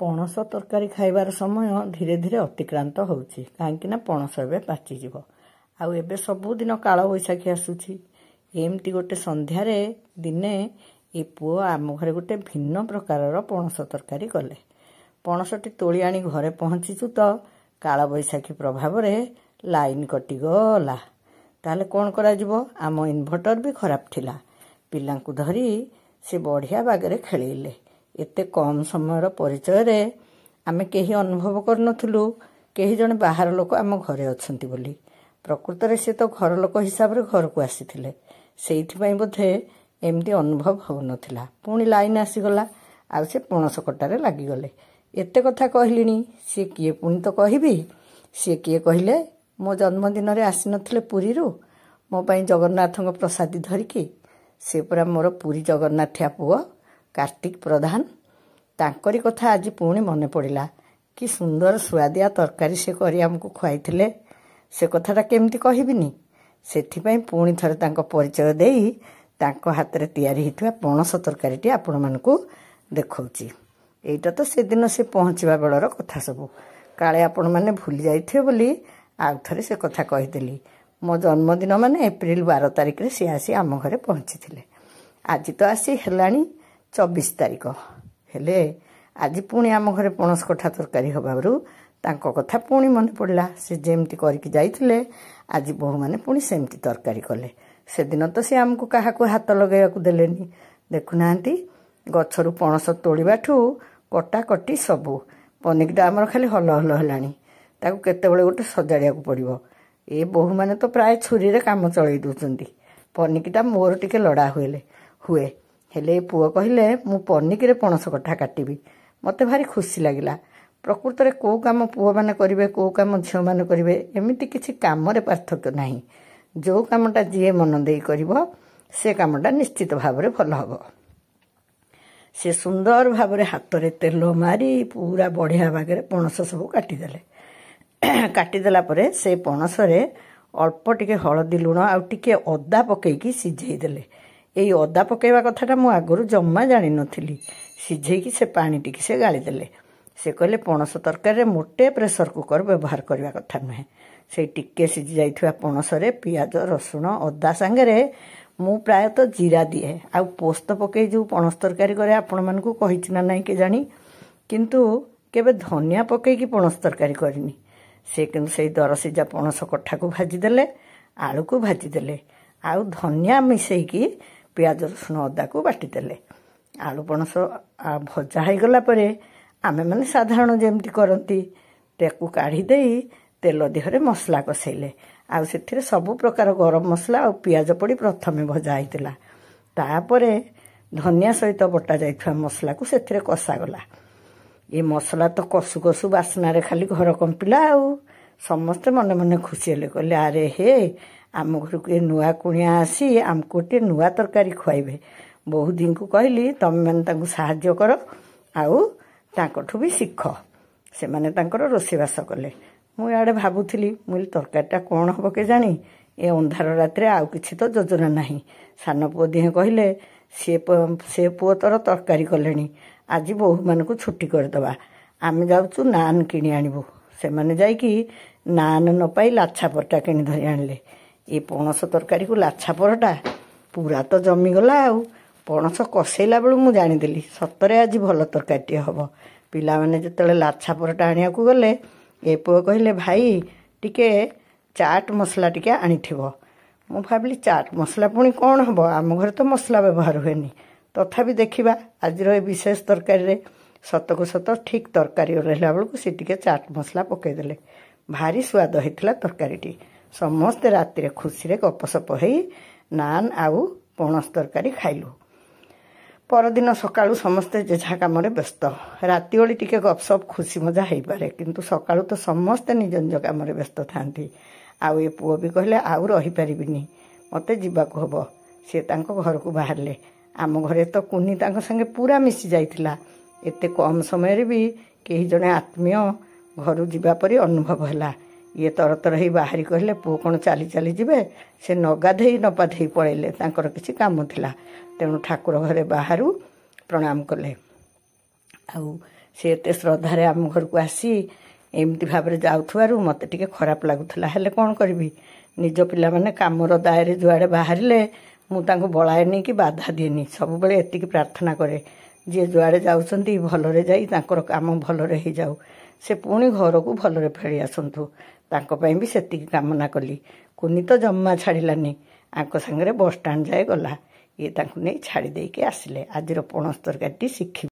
ପଣସ ତରକାରୀ ଖାଇବାର ସମୟ ଧୀରେ ଧୀରେ ଅତିକ୍ରାନ୍ତ ହେଉଛି, କାହିଁକିନା ପଣସ ଏବେ ପାଚିଯିବ। ଆଉ ଏବେ ସବୁଦିନ କାଳବୈଶାଖୀ ଆସୁଛି। ଏମିତି ଗୋଟେ ସନ୍ଧ୍ୟାରେ ଦିନେ ଏ ପୁଅ ଆମ ଘରେ ଗୋଟେ ଭିନ୍ନ ପ୍ରକାରର ପଣସ ତରକାରୀ କଲେ। ପଣସଟି ତୋଳି ଆଣି ଘରେ ପହଞ୍ଚିଛୁ ତ କାଳବୈଶାଖୀ ପ୍ରଭାବରେ ଲାଇନ୍ କଟିଗଲା। ତାହେଲେ କ'ଣ କରାଯିବ? ଆମ ଇନଭର୍ଟର ବି ଖରାପ ଥିଲା। ପିଲାଙ୍କୁ ଧରି ସେ ବଢ଼ିଆ ବାଗରେ ଖେଳେଇଲେ। ଏତେ କମ୍ ସମୟର ପରିଚୟରେ ଆମେ କେହି ଅନୁଭବ କରୁନଥିଲୁ କେହି ଜଣେ ବାହାର ଲୋକ ଆମ ଘରେ ଅଛନ୍ତି ବୋଲି। ପ୍ରକୃତରେ ସେ ତ ଘର ଲୋକ ହିସାବରେ ଘରକୁ ଆସିଥିଲେ, ସେଇଥିପାଇଁ ବୋଧେ ଏମିତି ଅନୁଭବ ହେଉନଥିଲା। ପୁଣି ଲାଇନ୍ ଆସିଗଲା, ଆଉ ସେ ପଣସ କଟାରେ ଲାଗିଗଲେ। ଏତେ କଥା କହିଲିଣି, ସିଏ କିଏ ପୁଣି ତ କହିବି। ସିଏ କିଏ କହିଲେ, ମୋ ଜନ୍ମଦିନରେ ଆସିନଥିଲେ ପୁରୀରୁ ମୋ ପାଇଁ ଜଗନ୍ନାଥଙ୍କ ପ୍ରସାଦୀ ଧରିକି। ସେ ପୁରା ମୋର ପୁରୀ ଜଗନ୍ନାଥିଆ ପୁଅ କାର୍ତ୍ତିକ ପ୍ରଧାନ। ତାଙ୍କରି କଥା ଆଜି ପୁଣି ମନେ ପଡ଼ିଲା। କି ସୁନ୍ଦର ସୁଆଦିଆ ତରକାରୀ ସେ କରି ଆମକୁ ଖୁଆଇଥିଲେ। ସେ କଥାଟା କେମିତି କହିବିନି। ସେଥିପାଇଁ ପୁଣି ଥରେ ତାଙ୍କ ପରିଚୟ ଦେଇ ତାଙ୍କ ହାତରେ ତିଆରି ହୋଇଥିବା ପଣସ ତରକାରୀଟି ଆପଣମାନଙ୍କୁ ଦେଖାଉଛି। ଏଇଟା ତ ସେଦିନ ସେ ପହଞ୍ଚିବା ବେଳର କଥା ସବୁ। କାଳେ ଆପଣମାନେ ଭୁଲି ଯାଇଥିବେ ବୋଲି ଆଉ ଥରେ ସେ କଥା କହିଦେଲି। ମୋ ଜନ୍ମଦିନ ମାନେ ଏପ୍ରିଲ 12 ତାରିଖରେ ସେ ଆସି ଆମ ଘରେ ପହଞ୍ଚିଥିଲେ। ଆଜି ତ ଆସି ହେଲାଣି 24 ତାରିଖ। ହେଲେ ଆଜି ପୁଣି ଆମ ଘରେ ପଣସ କଠା ତରକାରୀ ହେବାରୁ ତାଙ୍କ କଥା ପୁଣି ମନେ ପଡ଼ିଲା। ସେ ଯେମିତି କରିକି ଯାଇଥିଲେ ଆଜି ବୋହୂମାନେ ପୁଣି ସେମିତି ତରକାରୀ କଲେ। ସେଦିନ ତ ସେ ଆମକୁ କାହାକୁ ହାତ ଲଗାଇବାକୁ ଦେଲେନି। ଦେଖୁନାହାନ୍ତି, ଗଛରୁ ପଣସ ତୋଳିବାଠୁ କଟାକଟି ସବୁ। ପନିକିଟା ଆମର ଖାଲି ହଲ ହଲ ହେଲାଣି। ତାକୁ କେତେବେଳେ ଗୋଟେ ସଜାଡ଼ିବାକୁ ପଡ଼ିବ। ଏ ବୋହୂମାନେ ତ ପ୍ରାୟ ଛୁରୀରେ କାମ ଚଳେଇ ଦେଉଛନ୍ତି। ପନିକିଟା ମୋର ଟିକେ ଲଡ଼ା ହୁଏ। ହେଲେ ଏ ପୁଅ କହିଲେ ମୁଁ ପନିକିରେ ପଣସ କଠା କାଟିବି। ମୋତେ ଭାରି ଖୁସି ଲାଗିଲା। ପ୍ରକୃତରେ କେଉଁ କାମ ପୁଅମାନେ କରିବେ, କେଉଁ କାମ ଝିଅମାନେ କରିବେ, ଏମିତି କିଛି କାମରେ ପାର୍ଥକ୍ୟ ନାହିଁ। ଯେଉଁ କାମଟା ଯିଏ ମନ ଦେଇ କରିବ ସେ କାମଟା ନିଶ୍ଚିତ ଭାବରେ ଭଲ ହେବ। ସେ ସୁନ୍ଦର ଭାବରେ ହାତରେ ତେଲ ମାରି ପୁରା ବଢ଼ିଆ ବାଗରେ ପଣସ ସବୁ କାଟିଦେଲେ। କାଟିଦେଲା ପରେ ସେ ପଣସରେ ଅଳ୍ପ ଟିକେ ହଳଦୀ ଲୁଣ ଆଉ ଟିକେ ଅଦା ପକେଇକି ସିଝେଇ ଦେଲେ। ଏଇ ଅଦା ପକେଇବା କଥାଟା ମୁଁ ଆଗରୁ ଜମା ଜାଣିନଥିଲି। ସିଝେଇକି ସେ ପାଣି ଟିକେ ସେ ଗାଳିଦେଲେ। ସେ କହିଲେ ପଣସ ତରକାରୀରେ ମୋଟେ ପ୍ରେସର କୁକର ବ୍ୟବହାର କରିବା କଥା ନୁହେଁ। ସେଇ ଟିକେ ସିଝି ଯାଇଥିବା ପଣସରେ ପିଆଜ, ରସୁଣ, ଅଦା ସାଙ୍ଗରେ ମୁଁ ପ୍ରାୟତଃ ଜିରା ଦିଏ। ଆଉ ପୋସ୍ତ ପକେଇ ଯେଉଁ ପଣସ ତରକାରୀ କରେ ଆପଣମାନଙ୍କୁ କହିଛି ନା ନାହିଁ କେଜାଣି, କିନ୍ତୁ କେବେ ଧନିଆ ପକେଇକି ପଣସ ତରକାରୀ କରିନି। ସେ କିନ୍ତୁ ସେଇ ଦରସିଝା ପଣସ କଠାକୁ ଭାଜିଦେଲେ, ଆଳୁକୁ ଭାଜିଦେଲେ, ଆଉ ଧନିଆ ମିଶେଇକି ପିଆଜ, ରସୁଣ, ଅଦାକୁ ବାଟିଦେଲେ। ଆଳୁ ପଣସ ଭଜା ହେଇଗଲା ପରେ ଆମେମାନେ ସାଧାରଣ ଯେମିତି କରନ୍ତି ତାକୁ କାଢ଼ି ଦେଇ ତେଲ ଦେହରେ ମସଲା କଷେଇଲେ। ଆଉ ସେଥିରେ ସବୁ ପ୍ରକାର ଗରମ ମସଲା ଆଉ ପିଆଜ ପଡ଼ି ପ୍ରଥମେ ଭଜା ହେଇଥିଲା। ତାପରେ ଧନିଆ ସହିତ ବଟା ଯାଇଥିବା ମସଲାକୁ ସେଥିରେ କଷାଗଲା। ଏ ମସଲା ତ କଷୁ କଷୁ ବାସ୍ନାରେ ଖାଲି ଘର କମ୍ପିଲା। ଆଉ ସମସ୍ତେ ମନେ ମନେ ଖୁସି ହେଲେ। କହିଲେ ଆରେ ହେ, ଆମ ଘରକୁ ଏ ନୂଆ କୁଣିଆ ଆସି ଆମକୁ ଗୋଟିଏ ନୂଆ ତରକାରୀ ଖୁଆଇବେ। ବୋହୂଦିଙ୍କୁ କହିଲି ତମେମାନେ ତାଙ୍କୁ ସାହାଯ୍ୟ କର ଆଉ ତାଙ୍କଠୁ ବି ଶିଖ। ସେମାନେ ତାଙ୍କର ରୋଷେଇବାସ କଲେ। ମୁଁ ଇଆଡ଼େ ଭାବୁଥିଲି, ମୁଁ ତରକାରୀଟା କ'ଣ ହେବ କେଜାଣି। ଏ ଅନ୍ଧାର ରାତିରେ ଆଉ କିଛି ତ ଯୋଜନା ନାହିଁ। ସାନ ପୁଅ ଦିହେଁ କହିଲେ ସେ ପୁଅ ତୋର ତରକାରୀ କଲେଣି, ଆଜି ବୋହୂମାନଙ୍କୁ ଛୁଟି କରିଦେବା। ଆମେ ଯାଉଛୁ ନାନ୍ କିଣି ଆଣିବୁ। ସେମାନେ ଯାଇକି ନାନ୍ ନ ପାଇ ଲାଛା ପରଟା କିଣି ଧରି ଆଣିଲେ। ଏ ପଣସ ତରକାରୀକୁ ଲାଛା ପରଟା ପୁରା ତ ଜମିଗଲା। ଆଉ ପଣସ କଷେଇଲା ବେଳୁ ମୁଁ ଜାଣିଦେଲି ସତରେ ଆଜି ଭଲ ତରକାରୀଟିଏ ହେବ। ପିଲାମାନେ ଯେତେବେଳେ ଲାଛା ପରଟା ଆଣିବାକୁ ଗଲେ ଏ ପୁଅ କହିଲେ ଭାଇ ଟିକେ ଚାଟ୍ ମସଲା ଟିକେ ଆଣିଥିବ। ମୁଁ ଭାବିଲି ଚାଟ୍ ମସଲା ପୁଣି କ'ଣ ହେବ, ଆମ ଘରେ ତ ମସଲା ବ୍ୟବହାର ହୁଏନି। ତଥାପି ଦେଖିବା ଆଜିର ଏ ବିଶେଷ ତରକାରୀରେ ସତକୁ ସତ ଠିକ୍ ତରକାରୀ ରହିଲା ବେଳକୁ ସେ ଟିକେ ଚାଟ୍ ମସଲା ପକାଇଦେଲେ। ଭାରି ସ୍ୱାଦ ହେଇଥିଲା ତରକାରୀଟି। ସମସ୍ତେ ରାତିରେ ଖୁସିରେ ଗପସପ ହେଇ ନାନ୍ ଆଉ ପଣସ ତରକାରୀ ଖାଇଲୁ। ପରଦିନ ସକାଳୁ ସମସ୍ତେ ଯେଝା କାମରେ ବ୍ୟସ୍ତ। ରାତି ଓଳି ଟିକେ ଗପସପ୍ ଖୁସି ମଜା ହେଇପାରେ, କିନ୍ତୁ ସକାଳୁ ତ ସମସ୍ତେ ନିଜ ନିଜ କାମରେ ବ୍ୟସ୍ତ ଥାନ୍ତି। ଆଉ ଏ ପୁଅ ବି କହିଲେ ଆଉ ରହିପାରିବିନି, ମୋତେ ଯିବାକୁ ହେବ। ସେ ତାଙ୍କ ଘରକୁ ବାହାରିଲେ। ଆମ ଘରେ ତ କୁନି ତାଙ୍କ ସାଙ୍ଗେ ପୁରା ମିଶି ଯାଇଥିଲା। ଏତେ କମ୍ ସମୟରେ ବି କେହି ଜଣେ ଆତ୍ମୀୟ ଘରୁ ଯିବା ପରି ଅନୁଭବ ହେଲା। ଇଏ ତରତର ହେଇ ବାହାରି କହିଲେ ପୁଅ କ'ଣ ଚାଲି ଚାଲି ଯିବେ? ସେ ନ ଗାଧେଇ ନ ପାଧେଇ ପଳେଇଲେ, ତାଙ୍କର କିଛି କାମ ଥିଲା। ତେଣୁ ଠାକୁର ଘରେ ବାହାରୁ ପ୍ରଣାମ କଲେ। ଆଉ ସେ ଏତେ ଶ୍ରଦ୍ଧାରେ ଆମ ଘରକୁ ଆସି ଏମିତି ଭାବରେ ଯାଉଥିବାରୁ ମୋତେ ଟିକେ ଖରାପ ଲାଗୁଥିଲା। ହେଲେ କ'ଣ କରିବି, ନିଜ ପିଲାମାନେ କାମର ଦାୟରେ ଯୁଆଡ଼େ ବାହାରିଲେ ମୁଁ ତାଙ୍କୁ ବଳାଏନି କି ବାଧା ଦିଏନି। ସବୁବେଳେ ଏତିକି ପ୍ରାର୍ଥନା କରେ, ଯିଏ ଯୁଆଡ଼େ ଯାଉଛନ୍ତି ଭଲରେ ଯାଇ ତାଙ୍କର କାମ ଭଲରେ ହେଇଯାଉ, ସେ ପୁଣି ଘରକୁ ଭଲରେ ଫେରି ଆସନ୍ତୁ। ତାଙ୍କ ପାଇଁ ବି ସେତିକି କାମନା କଲି। କୁନି ତ ଜମା ଛାଡ଼ିଲାନି, ଆଙ୍କ ସାଙ୍ଗରେ ବସ୍ଷ୍ଟାଣ୍ଡ ଯାଏ ଗଲା। ଇଏ ତାଙ୍କୁ ନେଇ ଛାଡ଼ି ଦେଇକି ଆସିଲେ। ଆଜିର ପଣସ ତରକାରୀଟି ଶିଖିବେ।